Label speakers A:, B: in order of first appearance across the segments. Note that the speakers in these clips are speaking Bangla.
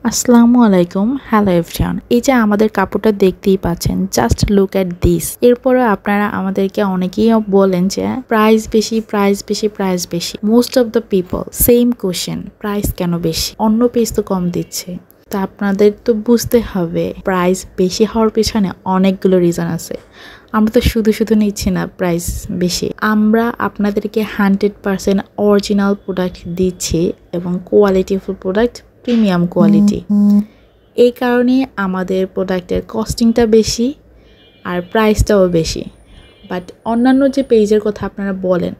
A: আসসালামু আলাইকুম। Hello everyone. এই যে আমাদের কাপড়টা দেখতেই পাচ্ছেন, জাস্ট লুক এট দিস। এরপরে আপনারা আমাদেরকে অনেকেই বলেন যে প্রাইস বেশি, প্রাইস বেশি, প্রাইস বেশি। Most of the people same question, price কেন বেশি? অন্য পেজ তো কম দিচ্ছে। তা আপনাদের তো বুঝতে হবে প্রাইস বেশি হওয়ার পিছনে অনেকগুলো রিজন আছে। আমরা তো শুধু শুধু নিচ্ছি না প্রাইস বেশি, আমরা আপনাদেরকে 100% অরিজিনাল প্রোডাক্ট দিচ্ছি এবং কোয়ালিটিফুল প্রোডাক্ট, প্রিমিয়াম কোয়ালিটি। এই কারণে আমাদের প্রোডাক্টের কস্টিংটা বেশি আর প্রাইসটাও বেশি। বাট অন্যান্য যে পেজের কথা আপনারা বলেন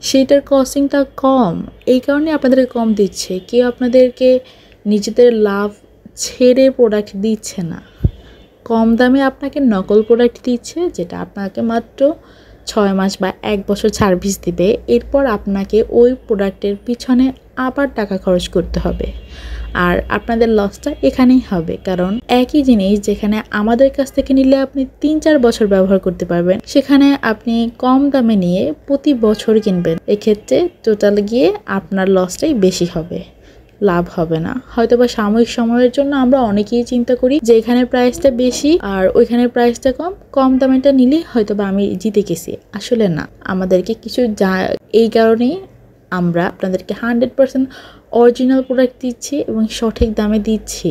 A: সেইটার কস্টিংটা কম, এই কারণে আপনাদেরকে কম দিচ্ছে। কেউ আপনাদেরকে নিজেদের লাভ ছেড়ে প্রোডাক্ট দিচ্ছে না, কম দামে আপনাকে নকল প্রোডাক্ট দিচ্ছে, যেটা আপনাকে মাত্র 6 মাস বা 1 বছর সার্ভিস দিবে। এরপর আপনাকে ওই প্রোডাক্টের পিছনে আবার টাকা খরচ করতে হবে, আর আপনাদের লসটা এখানেই হবে। কারণ একই জিনিস যেখানে আমাদের কাছ থেকে নিলে আপনি 3-4 বছর ব্যবহার করতে পারবেন, সেখানে আপনি কম দামে নিয়ে প্রতি বছর কিনবেন। এক্ষেত্রে টোটাল গিয়ে আপনার লসটাই বেশি হবে, লাভ হবে না। হয়তোবা সাময়িক সময়ের জন্য আমরা অনেকেই চিন্তা করি যে এখানে প্রাইসটা বেশি আর ওইখানে প্রাইসটা কম, কম দামেটা নিলে হয়তোবা আমি জিতে গেছি। আসলে না, আমাদেরকে কিছু এই কারণেই আমরা আপনাদেরকে 100% অরিজিনাল প্রোডাক্ট দিচ্ছি এবং সঠিক দামে দিচ্ছি।